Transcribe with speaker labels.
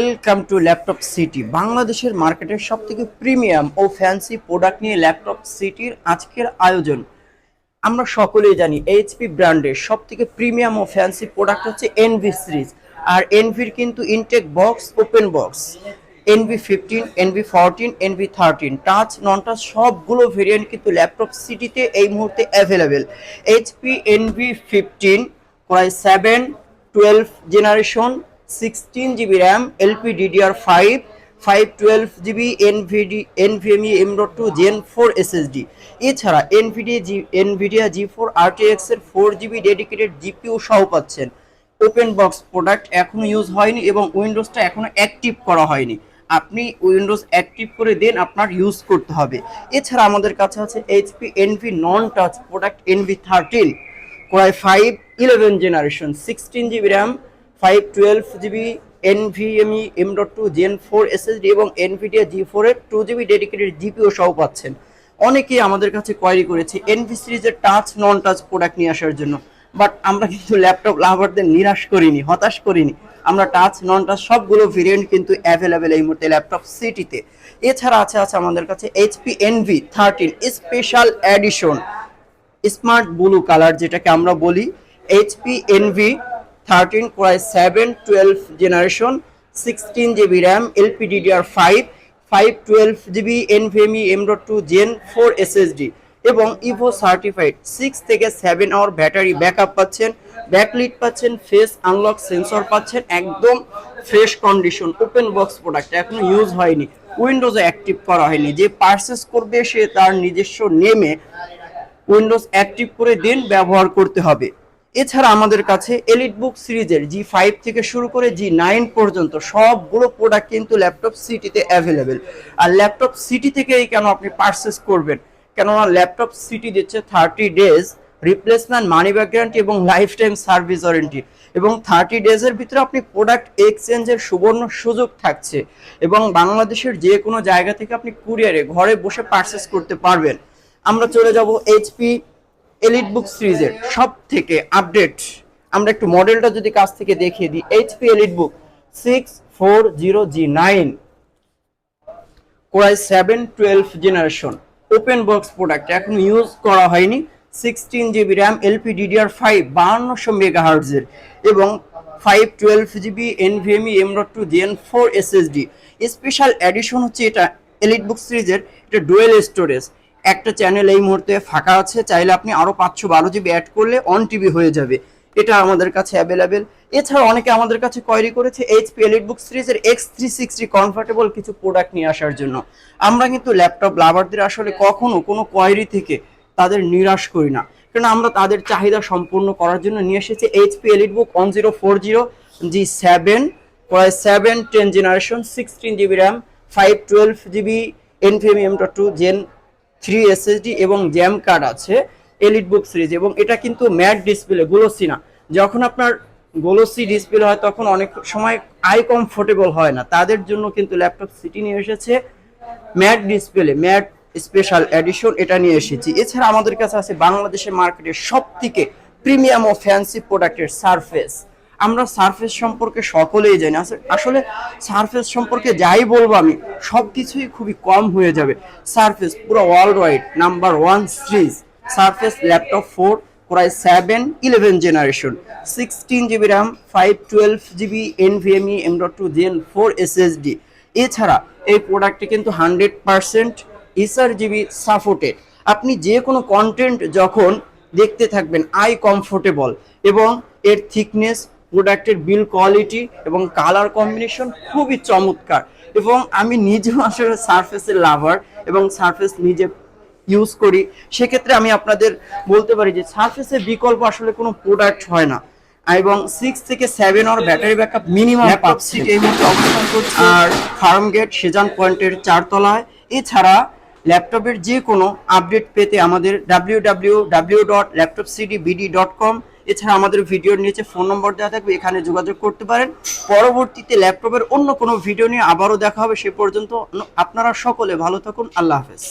Speaker 1: Welcome to laptop city. বাংলাদেশের মার্কেটের সবথেকে প্রিমিয়াম ও ফ্যান্সি প্রোডাক্ট নিয়ে ল্যাপটপ সিটির আজকের আয়োজন। আমরা সকলেই জানি এইচপি ব্র্যান্ডের সবথেকে প্রিমিয়াম ও ফ্যান্সি প্রোডাক্ট হচ্ছে এনভি সিরিজ। আর এনভির কিন্তু intact box, open box, NV15, NV14, NV13 touch non touch সবগুলো ভেরিয়েন্ট কিন্তু ল্যাপটপ সিটিতে এই মুহূর্তে অ্যাভেলেবেল। এইচপি NV15 প্রায় 7/12 generation, 16 GB RAM, LPDDR5, 512 GB NVMe M.2 Gen 4 SSD। এছাড়া NVIDIA G4 RTX এর 4GB ডেডিকেটেড জিপিইউ সহ পাচ্ছেন। ওপেন বক্স প্রোডাক্ট এখনো ইউজ হয়নি এবং উইন্ডোজটা এখনো অ্যাক্টিভ করা হয়নি। আপনি উইন্ডোজ অ্যাক্টিভ করে দেন, আপনার ইউজ করতে হবে। এছাড়া আমাদের কাছে আছে এইচপি এনভি নন টাচ প্রোডাক্ট NV13 প্রায় 5/11 generation, 16 GB RAM, 512 GB NVMe M.2 Gen 4 SSD এবং NVIDIA G4 এর 2GB ডেডিকেটেড জিপিইউ সহ পাচ্ছেন। অনেকেই আমাদের কাছে কোয়েরি করেছে এনভি সিরিজের টাচ নন টাচ প্রোডাক্ট নিয়ে আসার জন্য, বাট আমরা কিন্তু ল্যাপটপ লাভারদের নিরাশ করিনি, হতাশ করিনি। আমরা টাচ নন টাচ সবগুলো ভেরিয়েন্ট কিন্তু অ্যাভেলেবেল এই মুহূর্তে ল্যাপটপ সিটিতে। এছাড়া আছে আমাদের কাছে HP NV13 special edition smart blue colour, যেটাকে আমরা বলি এইচপি NV13 প্রায় 7/12 generation, 16 GB RAM, LPDDR5, 512 GB NVMe M.2 Gen 4 SSD এবং ইভো সার্টিফাইড 6 থেকে 7 আওয়ার ব্যাটারি ব্যাকআপ পাচ্ছেন, ব্যাকলিট পাচ্ছেন, ফেস আনলক সেন্সর পাচ্ছেন, একদম fresh condition. Open box product এখনো ইউজ হয়নি, উইন্ডোজে অ্যাক্টিভ করা হয়নি। যে পারচেস করবে সে তার নিজস্ব নেমে উইন্ডোজ অ্যাক্টিভ করে দেন ব্যবহার করতে হবে। এছাড়া আমাদের কাছে এলিটবুক সিরিজের G5 থেকে শুরু করে G9 পর্যন্ত সবগুলো প্রোডাক্ট কিন্তু ল্যাপটপ সিটিতে অ্যাভেলেবেল। আর ল্যাপটপ সিটি থেকেই কেন আপনি পারচেস করবেন, কেননা ল্যাপটপ সিটি দিচ্ছে 30 days replacement money back guarantee এবং লাইফ টাইম সার্ভিস ওয়ারেন্টি, এবং 30 ডেজের ভিতরে আপনি প্রোডাক্ট এক্সচেঞ্জের সুবর্ণ সুযোগ থাকছে এবং বাংলাদেশের যে কোনো জায়গা থেকে আপনি কুরিয়ারে ঘরে বসে পারচেস করতে পারবেন। আমরা চলে যাব এইচপি এলিটবুক সিরিজের সব থেকে আপডেট, আমরা একটু মডেলটা যদি কাছ থেকে দেখিয়ে দিই। HP EliteBook 640G9 core i 7/12 generation, open box product এখন ইউজ করা হয়নি, 16 GB র্যাম, LPDDR5 5200 MHz এর এবং 512 GB NVMe M.2 Gen 4 SSD। Special edition হচ্ছে এটা এলিটবুক সিরিজের, এটা ডুয়েল স্টোরেজ। একটা চ্যানেল এই মুহূর্তে ফাঁকা আছে, চাইলে আপনি আরো 512 GB অ্যাড করলে অন টিভি হয়ে যাবে, এটা আমাদের কাছে অ্যাভেলেবেল। এছাড়া অনেকে আমাদের কাছে কোয়েরি করেছে এইচপি এলিটবুক সিরিজের X360 কমফোর্টেবল কিছু প্রোডাক্ট নিয়ে আসার জন্য। আমরা কিন্তু ল্যাপটপ লাভারদের আসলে কখনো কোনো কোয়েরি থেকে তাদের নিরাশ করি না, কারণ আমরা তাদের চাহিদা সম্পূর্ণ করার জন্য নিয়ে এসেছি এইচপি এলিটবুক 1040G7 প্রায় 7/10 generation, 16 GB RAM, 512 GB NVMe M.2 Gen 3 SSD এবং জ্যাম কার্ড আছে এলিটবুক সিরিজ। এবং এটা কিন্তু ম্যাট ডিসপ্লে, গ্লোসি না। যখন আপনার গ্লোসি ডিসপ্লে হয় তখন অনেক সময় আই কমফোর্টেবল হয় না, তাদের জন্য কিন্তু ল্যাপটপ সিটি নিয়ে এসেছে matte display, matte special edition, এটা নিয়ে এসেছি। এছাড়া আমাদের কাছে আছে বাংলাদেশের মার্কেটের সব থেকে প্রিমিয়াম ও ফ্যান্সি প্রোডাক্টের সারফেস। আমরা সারফেস সম্পর্কে সকলেই জানি, আসলে সারফেস সম্পর্কে যাই বলবো আমি সব কিছুই খুবই কম হয়ে যাবে। সারফেস পুরো world wide number 1 series surface laptop 4 প্রায় 7/11 generation, 16 GB RAM, 512 GB NVMe M.2 Gen 4 SSD। এছাড়া এই প্রোডাক্টটি কিন্তু 100% SRGB সাপোর্টেড। আপনি যে কোনো কন্টেন্ট যখন দেখতে থাকবেন আই কমফোর্টেবল, এবং এর থিকনেস, প্রোডাক্টের বিল কোয়ালিটি এবং কালার কম্বিনেশন খুবই চমৎকার। এবং আমি নিজেও আসলে সারফেসের লাভার এবং সারফেস নিজে ইউজ করি, সেক্ষেত্রে আমি আপনাদের বলতে পারি যে সারফেসের বিকল্প আসলে কোনো প্রোডাক্ট হয় না। এবং 6 থেকে 7 আওয়ার ব্যাটারি ব্যাকআপ মিনিমাম পাচ্ছি এই মুহূর্তে অবস্থান করছে আর ফার্ম গেট সেজান পয়েন্টের 4 তলায়। এছাড়া ল্যাপটপের যে কোনো আপডেট পেতে আমাদের www.laptopcitybd.com, এছাড়া আমাদের ভিডিওর নিচে ফোন নম্বর দেওয়া থাকবে, এখানে যোগাযোগ করতে পারেন। পরবর্তীতে ল্যাপটপের অন্য কোনো ভিডিও নিয়ে আবারও দেখা হবে, সে পর্যন্ত আপনারা সকলে ভালো থাকুন। আল্লাহ হাফেজ।